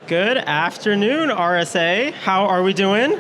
Good afternoon, RSA. How are we doing?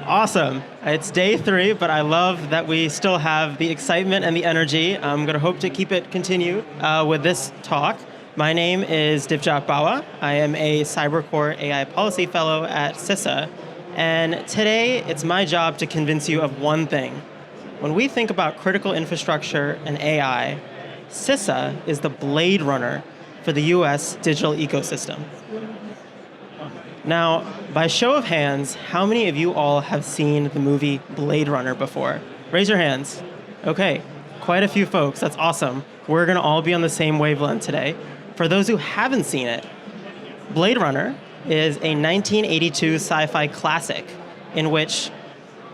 Awesome. It's day 3, but I love that we still have the excitement and the energy. I'm going to hope to keep it continue with this talk. My name is Divjot Bawa. I am a CyberCore AI Policy Fellow at CISA. And today, it's my job to convince you of one thing. When we think about critical infrastructure and AI, CISA is the Blade Runner for the US digital ecosystem. Now, by show of hands, how many of you all have seen the movie Blade Runner before? Raise your hands. Okay, quite a few folks. That's awesome. We're going to all be on the same wavelength today. For those who haven't seen it, Blade Runner is a 1982 sci-fi classic in which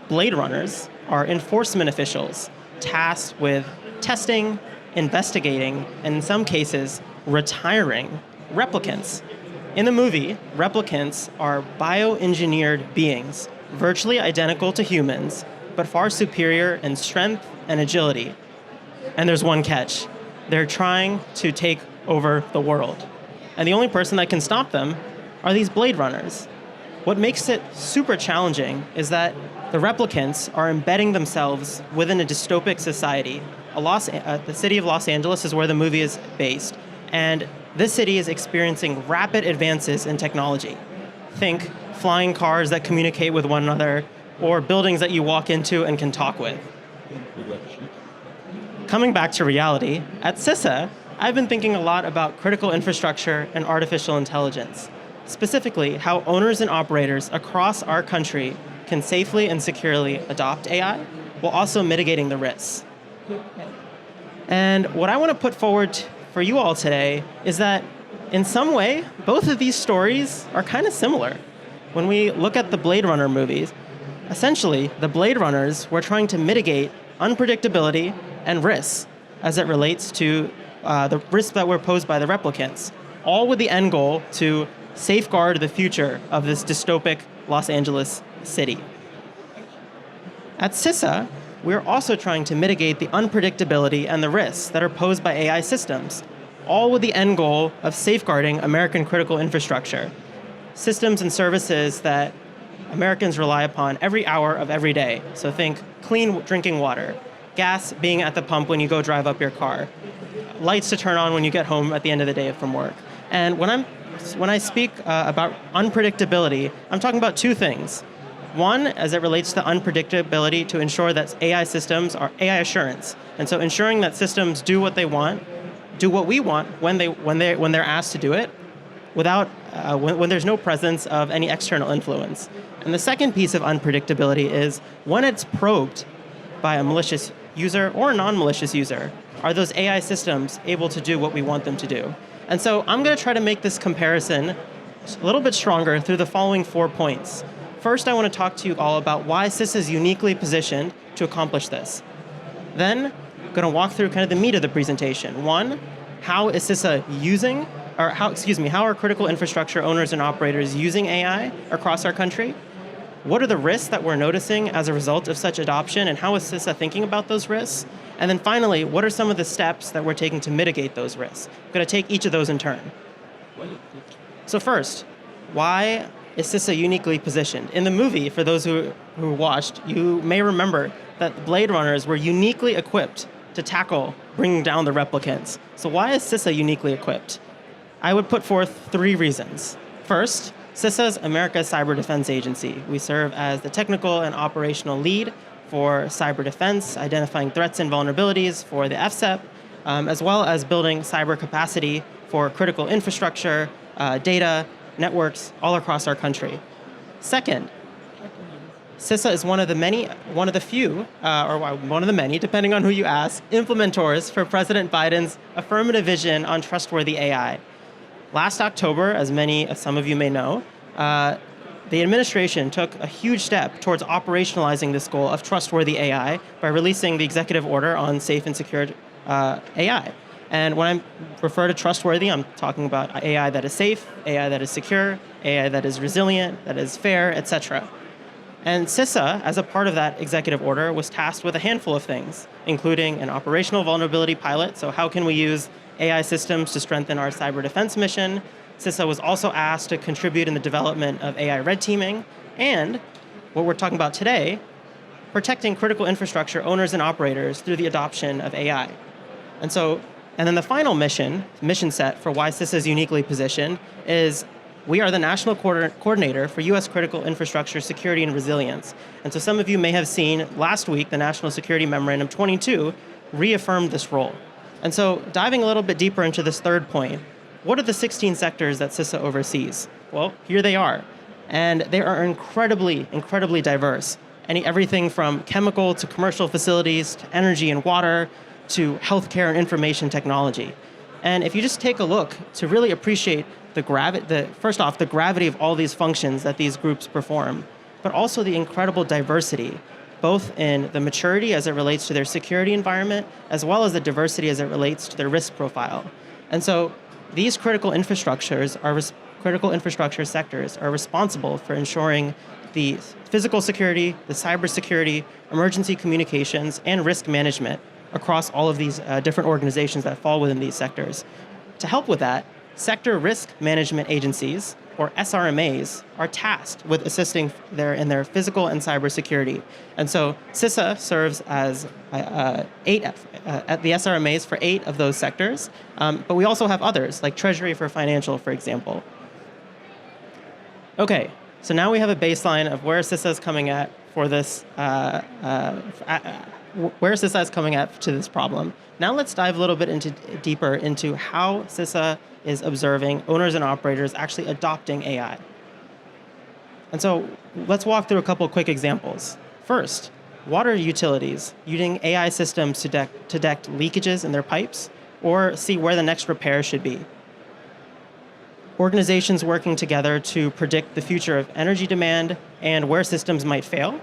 Blade Runners are enforcement officials tasked with testing, investigating, and in some cases, retiring replicants. In the movie, replicants are bioengineered beings, virtually identical to humans, but far superior in strength and agility. And there's one catch. They're trying to take over the world. And the only person that can stop them are these Blade Runners. What makes it super challenging is that the replicants are embedding themselves within a dystopic society. The city of Los Angeles is where the movie is based. And this city is experiencing rapid advances in technology. Think flying cars that communicate with one another, or buildings that you walk into and can talk with. Coming back to reality, at CISA, I've been thinking a lot about critical infrastructure and artificial intelligence, specifically how owners and operators across our country can safely and securely adopt AI while also mitigating the risks. And what I want to put forward for you all today is that in some way, both of these stories are kind of similar. When we look at the Blade Runner movies, essentially, the Blade Runners were trying to mitigate unpredictability and risks as it relates to the risks that were posed by the replicants, all with the end goal to safeguard the future of this dystopic Los Angeles city. At CISA, we're also trying to mitigate the unpredictability and the risks that are posed by AI systems, all with the end goal of safeguarding American critical infrastructure, systems and services that Americans rely upon every hour of every day. So think clean drinking water, gas being at the pump when you go drive up your car, lights to turn on when you get home at the end of the day from work. And when I speak about unpredictability, I'm talking about two things. One, as it relates to unpredictability, to ensure that AI systems are AI assurance. And so ensuring that systems do what they want, do what we want when they're asked to do it, without when there's no presence of any external influence. And the second piece of unpredictability is when it's probed by a malicious user or a non-malicious user, are those AI systems able to do what we want them to do? And so I'm going to try to make this comparison a little bit stronger through the following 4 points. First, I want to talk to you all about why CISA is uniquely positioned to accomplish this. Then, I'm going to walk through kind of the meat of the presentation. One, how is CISA using, or how are critical infrastructure owners and operators using AI across our country? What are the risks that we're noticing as a result of such adoption, and how is CISA thinking about those risks? And then finally, what are some of the steps that we're taking to mitigate those risks? I'm going to take each of those in turn. So first, why is CISA uniquely positioned? In the movie, for those who watched, you may remember that the Blade Runners were uniquely equipped to tackle bringing down the replicants. So why is CISA uniquely equipped? I would put forth 3 reasons. First, CISA is America's cyber defense agency. We serve as the technical and operational lead for cyber defense, identifying threats and vulnerabilities for the FSEP, as well as building cyber capacity for critical infrastructure, data, networks all across our country. Second, CISA is one of the many, depending on who you ask, implementors for President Biden's affirmative vision on trustworthy AI. Last October, as some of you may know, the administration took a huge step towards operationalizing this goal of trustworthy AI by releasing the executive order on safe and secure AI. And when I refer to trustworthy, I'm talking about AI that is safe, AI that is secure, AI that is resilient, that is fair, etc. And CISA, as a part of that executive order, was tasked with a handful of things, including an operational vulnerability pilot. So how can we use AI systems to strengthen our cyber defense mission? CISA was also asked to contribute in the development of AI red teaming, and what we're talking about today, protecting critical infrastructure owners and operators through the adoption of AI. And then the final mission set for why CISA is uniquely positioned is we are the national coordinator for U.S. critical infrastructure security and resilience. And so some of you may have seen last week, the National Security Memorandum 22 reaffirmed this role. And so diving a little bit deeper into this third point, what are the 16 sectors that CISA oversees? Well, here they are. And they are incredibly, incredibly diverse. Everything from chemical to commercial facilities, to energy and water, to healthcare and information technology. And if you just take a look to really appreciate first off, the gravity of all these functions that these groups perform, but also the incredible diversity, both in the maturity as it relates to their security environment, as well as the diversity as it relates to their risk profile. And so these critical infrastructure sectors are responsible for ensuring the physical security, the cybersecurity, emergency communications, and risk management across all of these different organizations that fall within these sectors. To help with that, sector risk management agencies, or SRMAs, are tasked with assisting in their physical and cybersecurity. And so CISA serves as at the SRMAs for 8 of those sectors, but we also have others, like Treasury for Financial, for example. Okay, so now we have a baseline of where CISA is coming at for this, where CISA is coming at to this problem. Now let's dive a little bit deeper into how CISA is observing owners and operators actually adopting AI. And so let's walk through a couple of quick examples. First, water utilities using AI systems to detect leakages in their pipes or see where the next repair should be. Organizations working together to predict the future of energy demand and where systems might fail.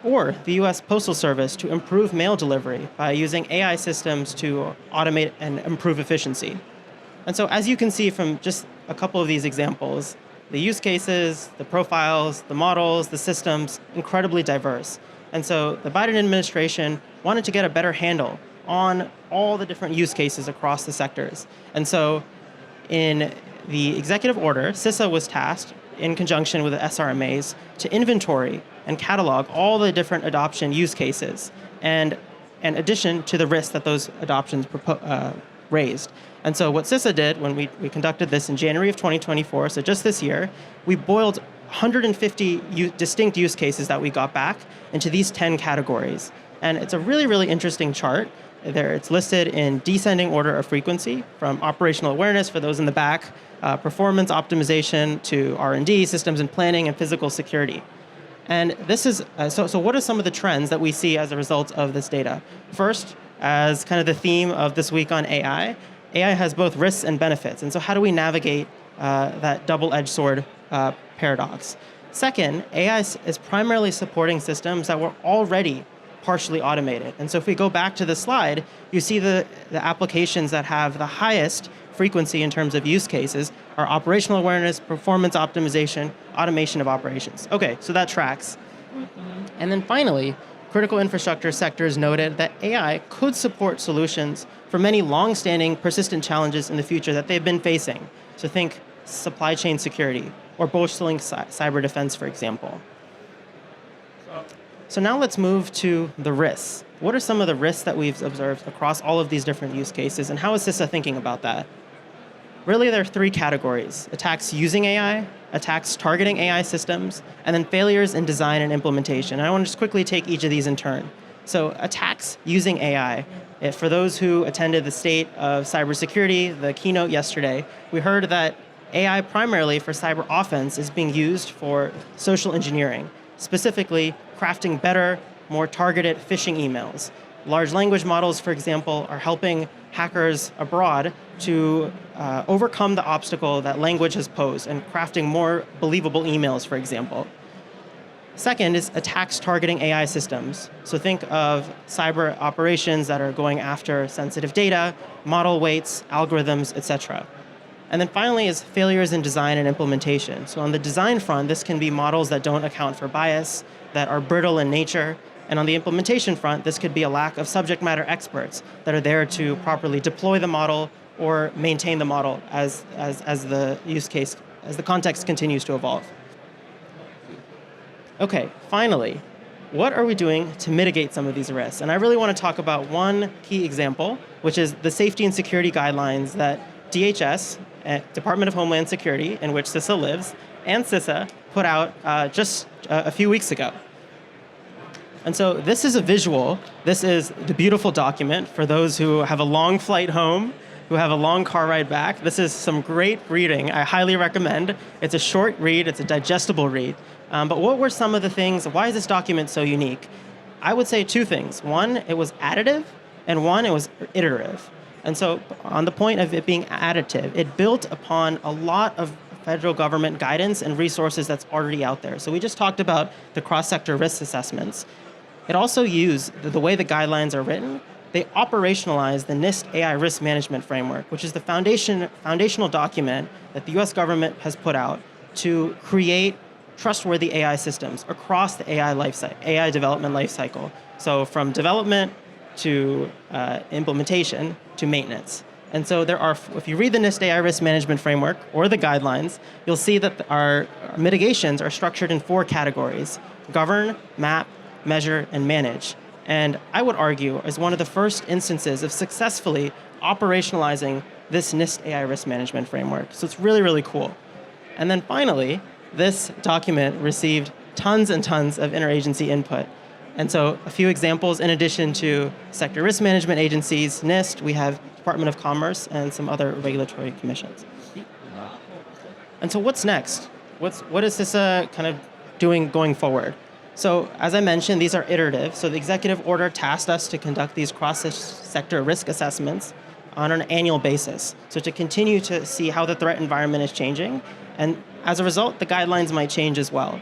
Or the U.S. Postal Service to improve mail delivery by using AI systems to automate and improve efficiency. And so as you can see from just a couple of these examples, the use cases, the profiles, the models, the systems, incredibly diverse. And so the Biden administration wanted to get a better handle on all the different use cases across the sectors. And so in the executive order, CISA was tasked in conjunction with the SRMAs to inventory and catalog all the different adoption use cases, and in addition to the risks that those adoptions raised. And so what CISA did when we conducted this in January of 2024, so just this year, we boiled 150 distinct use cases that we got back into these 10 categories. And it's a really, really interesting chart. It's listed in descending order of frequency, from operational awareness for those in the back, performance optimization to R&D, systems and planning, and physical security. And this is, so what are some of the trends that we see as a result of this data? First, as kind of the theme of this week on AI has both risks and benefits. And so how do we navigate that double-edged sword paradox? Second, AI is primarily supporting systems that were already partially automated. And so if we go back to the slide, you see the applications that have the highest frequency in terms of use cases are operational awareness, performance optimization, automation of operations. Okay, so that tracks. And then finally, critical infrastructure sectors noted that AI could support solutions for many long-standing persistent challenges in the future that they've been facing. So think supply chain security or bolstering cyber defense, for example. So now let's move to the risks. What are some of the risks that we've observed across all of these different use cases, and how is CISA thinking about that? Really, there are 3 categories: attacks using AI, attacks targeting AI systems, and then failures in design and implementation. And I want to just quickly take each of these in turn. So attacks using AI. For those who attended the State of Cybersecurity, the keynote yesterday, we heard that AI primarily for cyber offense is being used for social engineering, specifically crafting better, more targeted phishing emails. Large language models, for example, are helping hackers abroad to overcome the obstacle that language has posed and crafting more believable emails, for example. Second is attacks targeting AI systems. So think of cyber operations that are going after sensitive data, model weights, algorithms, etc. And then finally is failures in design and implementation. So on the design front, this can be models that don't account for bias, that are brittle in nature. And on the implementation front, this could be a lack of subject matter experts that are there to properly deploy the model or maintain the model as the use case, as the context continues to evolve. Okay, finally, what are we doing to mitigate some of these risks? And I really want to talk about one key example, which is the safety and security guidelines that DHS, Department of Homeland Security, in which CISA lives, and CISA put out just a few weeks ago. And so this is a visual. This is the beautiful document for those who have a long flight home, who have a long car ride back. This is some great reading. I highly recommend. It's a short read. It's a digestible read. But what were some of the things? Why is this document so unique? I would say two things. One, it was additive, and one, it was iterative. And so on the point of it being additive, it built upon a lot of federal government guidance and resources that's already out there. So we just talked about the cross-sector risk assessments. It also used the way the guidelines are written. They operationalize the NIST AI risk management framework, which is the foundational document that the US government has put out to create trustworthy AI systems across the AI development lifecycle. So from development to implementation to maintenance. And so there are, if you read the NIST AI risk management framework or the guidelines, you'll see that our mitigations are structured in 4 categories: govern, map, measure, and manage. And I would argue is one of the first instances of successfully operationalizing this NIST AI risk management framework. So it's really, really cool. And then finally, this document received tons and tons of interagency input. And so a few examples, in addition to sector risk management agencies, NIST, we have Department of Commerce and some other regulatory commissions. And so what's next? What is CISA kind of doing going forward? So as I mentioned, these are iterative. So the executive order tasked us to conduct these cross-sector risk assessments on an annual basis. So to continue to see how the threat environment is changing. And as a result, the guidelines might change as well.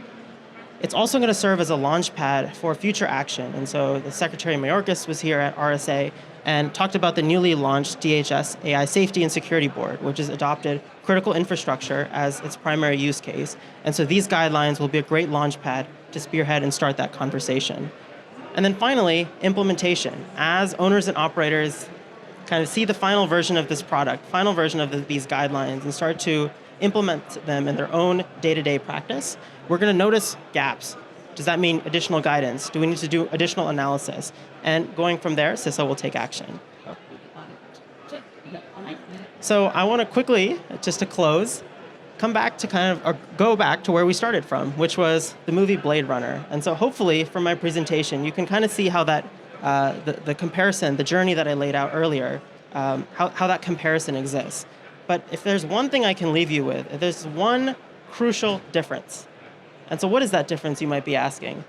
It's also going to serve as a launch pad for future action. And so the Secretary Mayorkas was here at RSA and talked about the newly launched DHS AI Safety and Security Board, which has adopted critical infrastructure as its primary use case. And so these guidelines will be a great launch pad to spearhead and start that conversation. And then finally, implementation. As owners and operators kind of see the final version of this product, final version of these guidelines, and start to implement them in their own day-to-day practice, we're going to notice gaps. Does that mean additional guidance? Do we need to do additional analysis? And going from there, CISA will take action. So I want to quickly, just to close, come back to go back to where we started from, which was the movie Blade Runner. And so hopefully from my presentation, you can kind of see how that, the comparison, the journey that I laid out earlier, how that comparison exists. But if there's one thing I can leave you with, if there's one crucial difference. And so what is that difference, you might be asking?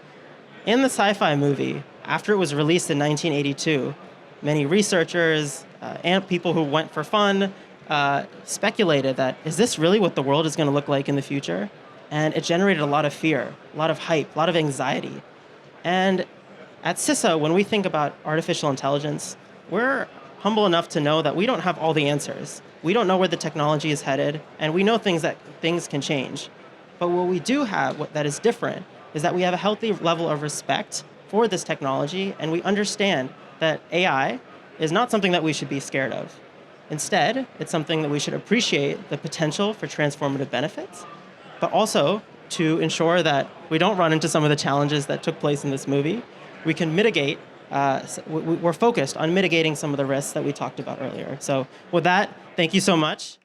In the sci-fi movie, after it was released in 1982, many researchers and people who went for fun speculated that, is this really what the world is going to look like in the future? And it generated a lot of fear, a lot of hype, a lot of anxiety. And at CISA, when we think about artificial intelligence, we're humble enough to know that we don't have all the answers. We don't know where the technology is headed, and we know things can change. But what we do have that is different is that we have a healthy level of respect for this technology, and we understand that AI is not something that we should be scared of. Instead, it's something that we should appreciate the potential for transformative benefits, but also to ensure that we don't run into some of the challenges that took place in this movie. We can mitigate, we're focused on mitigating some of the risks that we talked about earlier. So with that, thank you so much.